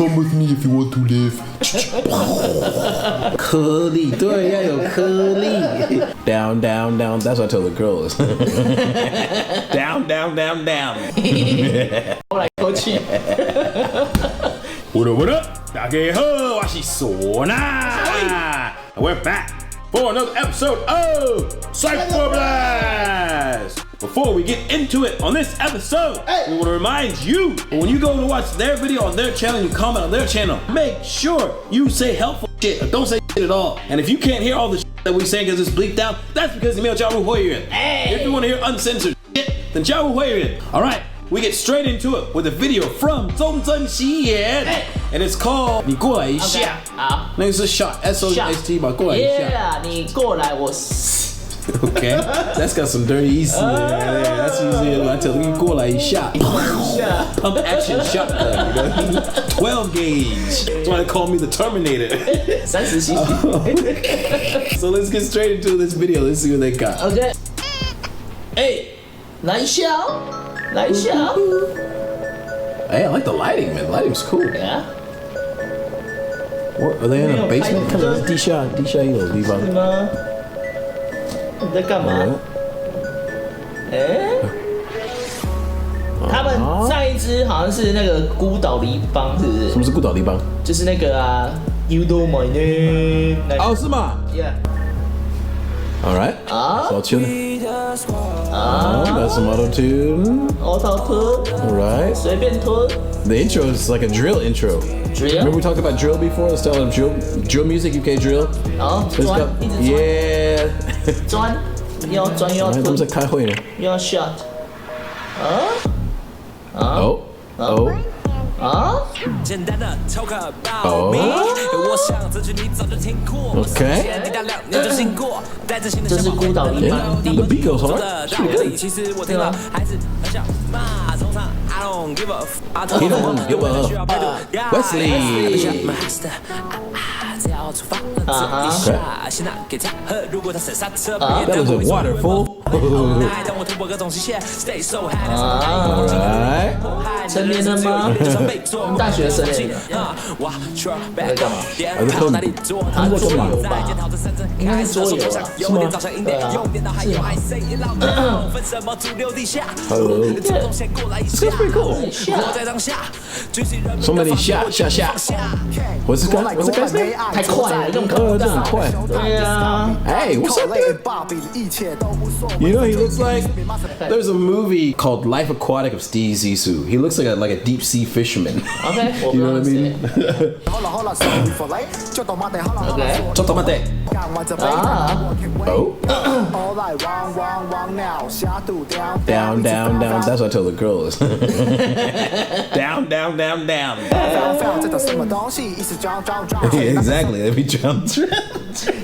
Come with me if you want to live. 颗粒，对，要有颗粒。Down, down, down. That's what I told the girls. Down, down, down, down. 我来口气。What up, what up? 大家好，我是唢呐。We're back for another episode of Cypher Blast. Before we get into it on this episode, we want to remind you, when you go to watch their video on their channel, you comment on their channel, make sure you say helpful shit or don't say shit at all. And if you can't hear all the shit that we saying because it's bleeped out, that's because 你没有加入会员. If you want to hear uncensored shit, then 加入会员. All right, we get straight into it with a video from 中正嘻研 and it's called 你过来一下. 好，那个是 shot, S-O-T 嘛，过来一下. Yeah, 你过来我。Okay, that's got some dirty easy there. That's usually what I tell you. 过来一下 pump action shotgun, you know? 12 gauge. That's why they call me the Terminator. 30 cc. So let's get straight into this video. Let's see what they got. OK. 来一下，来一下。Hey, I like the lighting, man. The lighting's cool. Yeah. What, are they in a basement? 看来是地下一楼的地方。是吗？你在干嘛？他们上一支好像是那个孤岛梨帮，是不是？什么是孤岛梨帮？就是那个啊 ，You know my name。哦，是吗 ？Yeah。All right. 啊。So chill. Got some auto tune. Auto tune. All right. 随便吞。The intro is like a drill intro. Drill? Remember we talked about drill before? The style of drill music, UK drill. 哦， Let's 钻 go. 一直钻 Yeah. 钻，要钻又要他们吞，在开会呢。又要 shot。哦哦啊！简单的超可爆米，我想这句你早就听过。 Okay. 这是孤岛梨帮 The beat goes hard. 其实我听了还是很想骂，通常 I don't give a fuck。 He don't give a Wesley. 先拿给他喝，如果他踩刹车， That was a waterfall. 当我突破各种极限 ，Stay so happy。 All right. 成年了吗？大学生耶。在干嘛？他在干嘛？应该是桌游啊。是吗？对啊。是吗 Hello. This is pretty cool. So many shot. What's this guy's name? 太快了，这么快。这很快。对啊。 Hey, what's up, dude? You know, he looks like there's a movie called Life Aquatic of Steve Zissou. He looks like a deep sea fisherman. OK， You know what I mean? OK。 저 tomate. 啊。 Oh. Down, down, down. That's what I told the girls. Down, down, down, down. Yeah, exactly. Let me drown.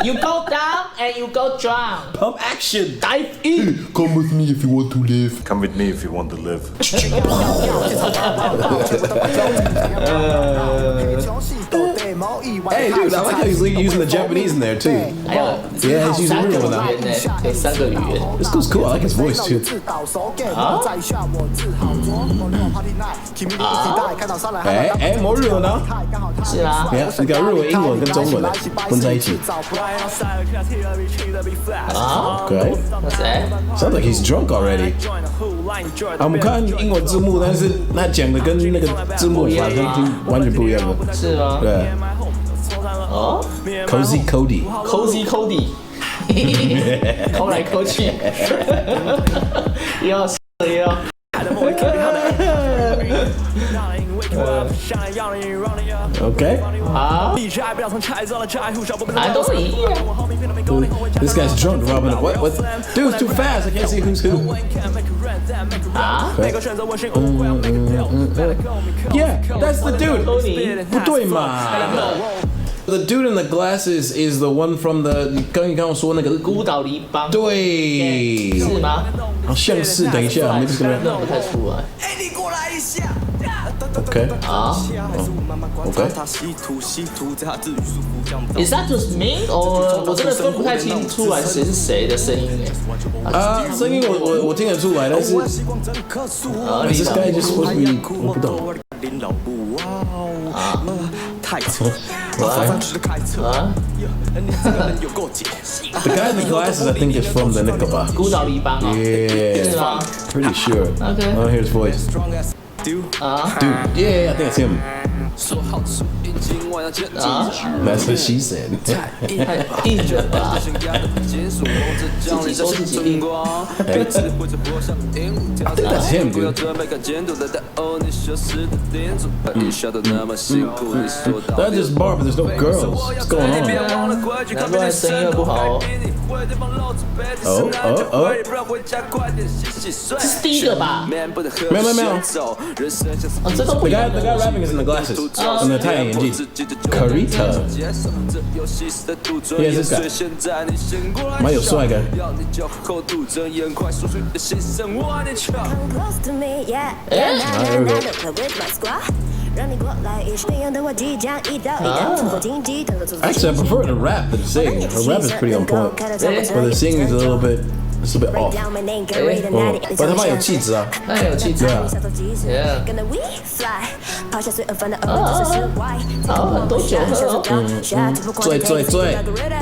You go down and you go drown. Pump action. Dive in. Come with me if you want to live. Come with me if you want to live. Hey, dude, I like how he's using the Japanese in there too. Yeah, he's using real now. 有3个语言。 This goes cool. I like his voice too. Hey, more real now. 是啊。 Yeah, we got 日文、英文跟中文混在一起。啊。 Okay. 那谁？ Sounds like he's drunk already. 我们看英文字幕，但是他讲的跟那个字幕好像听完全不一样的。是吗？对。哦 Cozy Cody. ，Cozy Cody， 抠来抠去，又要又要。Okay. 好，都是一样。 This guy's drunk, robbing it. What? Dude's too fast. I can't see who's who. 啊？ Okay. Yeah, that's the dude. 不对嘛。The dude in the glasses is the one from the 刚刚说那个孤岛梨帮。对，是吗？好像是。等一下，maybe it's gonna. 认不太出来。 Okay. 啊 Okay. Is that just me? 我真的分不太清出来谁是谁的声音哎。声音我听得出来，但是 this guy just supposed to be 我不懂。太扯，发上去的开车，你这个人有够解。The guy in the glasses, I think, is from the Nickelback. 孤岛梨帮 Yeah, pretty sure. Okay. I don't hear his voice. Dude, yeah, I think it's him. That's what she said. 太硬了吧？自己说自己硬。I think that's him, dude. That's just bar, but there's no girls. What's going on? 难怪声音又不好。这是第一个吧？没有。哦，这都不 The 一样 guy rapping is in the glasses. In the 太阳眼镜 Carita. Yeah, it's this guy. 蛮有帅的。Actually, I prefer the rap than the sing. The rap is pretty on point, but the singing is a little bit off. 不，他蛮有气质啊。那很有气质啊。Yeah. 好，很多酒喝哦。醉。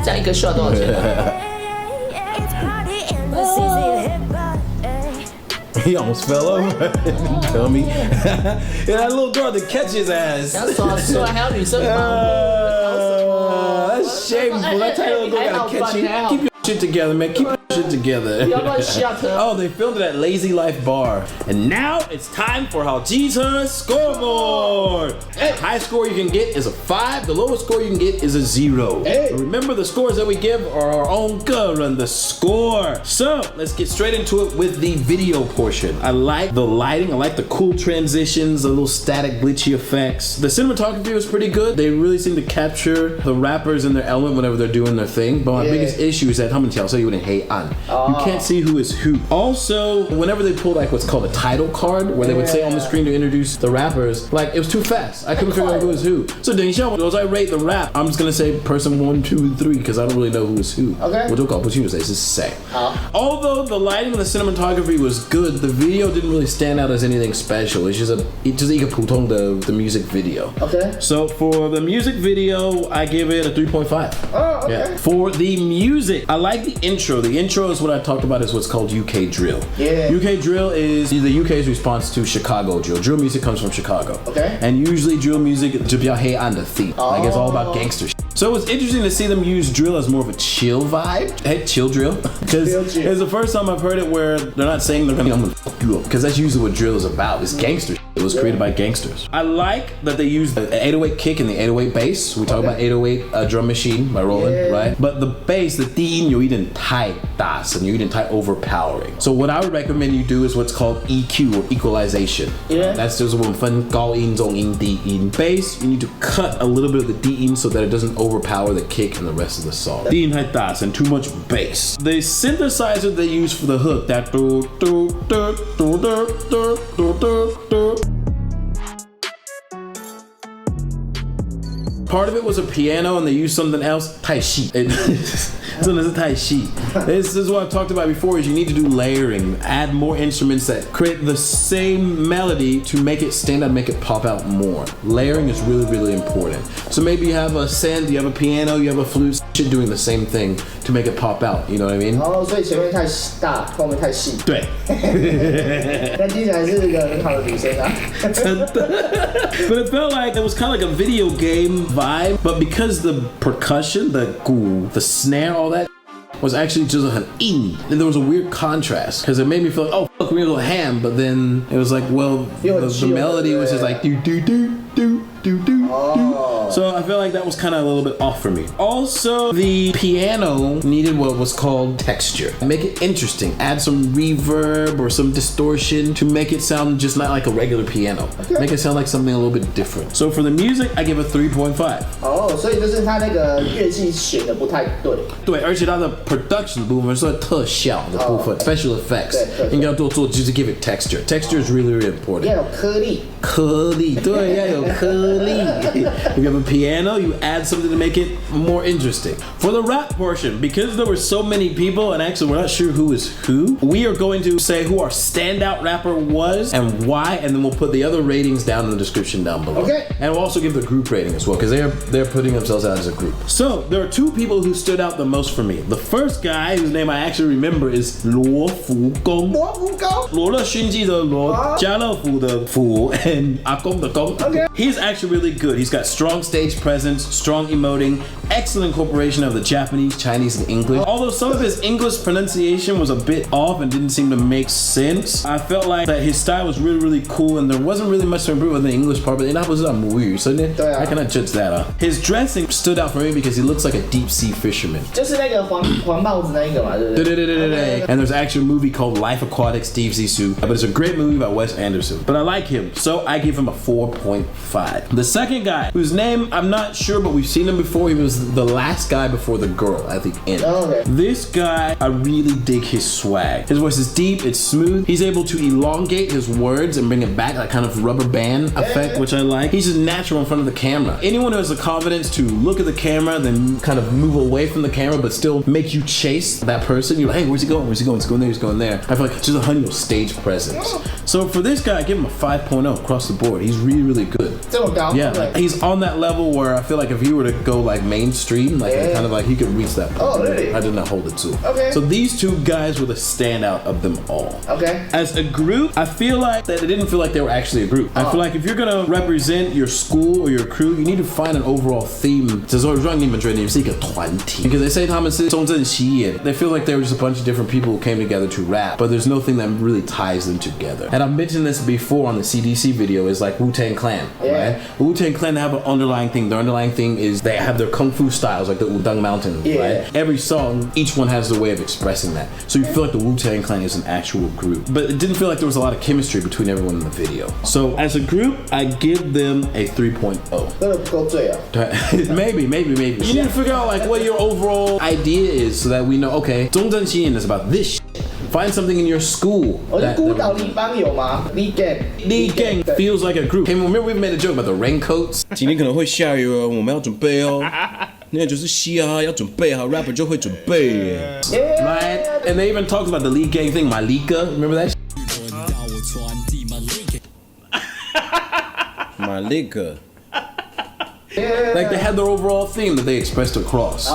这样一个 shot 多少钱？ He almost fell over. Tell me. Yeah, that little girl to catch his ass. 想耍帅还有女生吗？ That's shameful. That tiny little girl gotta catch you. Keep your shit together, man. Keep your shit together. 不要乱 shot 哦。 Oh, they filmed it at Lazy Life Bar. And now it's time for 好机车 scoreboard. The highest score you can get is a 5. The lowest score you can get is a 0. Remember, the scores that we give are our own gun, the score. So let's get straight into it with the video portion. I like the lighting. I like the cool transitions, the little static glitchy effects. The cinematography was pretty good. They really seem to capture the rappers in their element whenever they're doing their thing. But my biggest issue is that 他们调色有点黑暗. You can't see who is who. Also, whenever they pull like what's called a title card, where they would say on the screen to introduce the rappers, like it was too fast. I couldn't figure out who was who. So 等一下 as I rate the rap, I'm just gonna say person 1, 2, 3 because I don't really know who is who. Okay. 我都搞不清楚谁是谁. Although the lighting and the cinematography was good, the video didn't really stand out as anything special. It's just一个普通的 music video. Okay. So for the music video, I give it a 3.5. Oh, okay. Yeah. For the music, I like the intro. The intro is what I talked about is what's called UK drill. Yeah. UK drill is the UK's response to Chicago drill. Drill music comes from Chicago. Okay. And usually drill music is 比较黑暗的 theme. Like it's all about gangster shit. So it was interesting to see them use drill as more of a chill vibe. Hey, chill drill. Because it's the first time I've heard it where they're not saying they're gonna fuck you up. Because that's usually what drill is about. It's gangster shit. It was created by gangsters. I like that they used the 808 kick and the 808 bass. We talk about 808 drum machine by Roland, right? But the bass, the 低音有一点太大声，有一点太 overpowering. So what I would recommend you do is what's called EQ or equalization. Yeah. That's just when 分高音、中音、低音. Bass, you need to cut a little bit of the 低音 so that it doesn't overpower the kick and the rest of the song. 低音太大声, too much bass. The synthesizer they use for the hook, that do do do do do do do do do. Part of it was a piano and they used something else. 太细.真的是太细. This is what I've talked about before is you need to do layering. Add more instruments that create the same melody to make it stand out, make it pop out more. Layering is really, really important. So maybe you have a synth, you have a piano, you have a flute, shit doing the same thing to make it pop out. You know what I mean? 哦，所以前面太大，后面太细。对。但听起来是一个很好的女生啊。真的。But it felt like it was kind of like a video game vibe. But because the percussion, the鼓, the snare, all that was actually just很硬. And there was a weird contrast because it made me feel like, oh, fuck, we're a little ham. But then it was like, well, the melody was just like do do do do do do do. So I feel like that was kind of a little bit off for me. Also, the piano needed what was called texture. Make it interesting. Add some reverb or some distortion to make it sound just not like a regular piano. Okay. Make it sound like something a little bit different. So for the music, I give it 3.5. 哦，所以就是它那个乐器选的不太对。对，而且它的 production 部分是特效的部分 special effects 应该要多做，就是 give it texture. Texture is really, really important. 要有颗粒。颗粒，对，要有颗粒。If you have a piano, you add something to make it more interesting. For the rap portion, because there were so many people and actually we're not sure who is who, we are going to say who our standout rapper was and why, and then we'll put the other ratings down in the description down below. Okay. And we'll also give the group rating as well, because they're putting themselves out as a group. So there are two people who stood out the most for me. The first guy, whose name I actually remember, is 罗浮宫。罗勒勋记的罗，家乐福的福，and 阿公的公。Okay. He's actually really good. He's got strong stage presence, strong emoting, excellent incorporation of the Japanese, Chinese, and English. Although some of his English pronunciation was a bit off and didn't seem to make sense, I felt like that his style was really, really cool, and there wasn't really much to improve on the English part, but that was a母语, so I cannot judge that. His dressing stood out for me because he looks like a deep sea fisherman. 就是那个黄帽子那一个嘛，对不对？ And there's actually a movie called Life Aquatic, Steve Zissou, but it's a great movie by Wes Anderson. But I like him, so I give him a 4.5. The second guy, whose name I'm not sure, but we've seen him before. He was the last guy before the girl at the end. Okay. This guy, I really dig his swag. His voice is deep, it's smooth. He's able to elongate his words and bring it back, that kind of rubber band effect, which I like. He's just natural in front of the camera. Anyone who has the confidence to look at the camera, then kind of move away from the camera, but still make you chase that person. You're like, hey, where's he going? Where's he going? He's going there, he's going there. I feel like just a hundred stage presence. So for this guy, I give him a 5.0 across the board. He's really, really good. Yeah, like, he's on that level where I feel like if he were to go like mainstream, like kind of like he could reach that point. Oh, really? I did not hold it to. Okay. So these two guys were the standout of them all. Okay. As a group, I feel like that it didn't feel like they were actually a group. I feel like if you're gonna represent your school or your crew, you need to find an overall theme. 这时候让你们觉得你们是一个团体 because they say 他们是中正嘻研. They feel like they were just a bunch of different people who came together to rap, but there's no thing that really ties them together. And I've mentioned this before on the CDC video, is like Wu-Tang Clan, right? Wu-Tang Clan have an underlying thing. The underlying thing is they have their kung fu styles, like the Wudang Mountain, right? Every song, each one has their way of expressing that. So you feel like the Wu-Tang Clan is an actual group. But it didn't feel like there was a lot of chemistry between everyone in the video. So as a group, I give them a 3.0. Maybe. You need to figure out like what your overall idea is so that we know, okay, 中正嘻研 is about this shit. Find something in your school. 孤岛梨帮有吗？ Lead gang feels like a group. Hey, remember we made a joke about the raincoats? 今天可能会下雨哦，我们要准备哦。那就是嘻哈，要准备好 ，rapper 就会准备。Right? And they even talked about the lead gang thing, Malika. Remember that? Malika. Like they had their overall theme that they expressed across.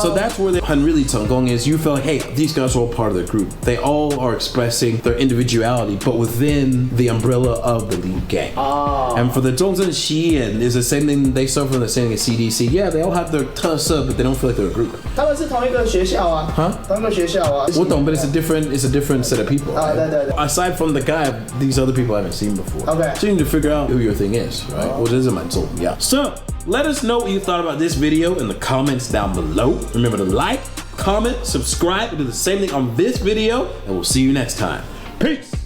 So that's where the 很really成功 is. You feel like, hey, these guys are all part of the group. They all are expressing their individuality, but within the umbrella of the lead gang. And for the 中正嘻研 is the same thing. They suffer from the same thing as CDC. Yeah, they all have their 特色, but they don't feel like they're a group. 他们是同一个学校啊。同一个学校啊。我懂, but it's a different set of people. Right? 对。 Aside from the guy, these other people I haven't seen before. Okay. So you need to figure out who your thing is, right? 我觉得这蛮重要. So let us know what you thought about this video in the comments down below. Remember to like, comment, subscribe, and do the same thing on this video, and we'll see you next time. Peace!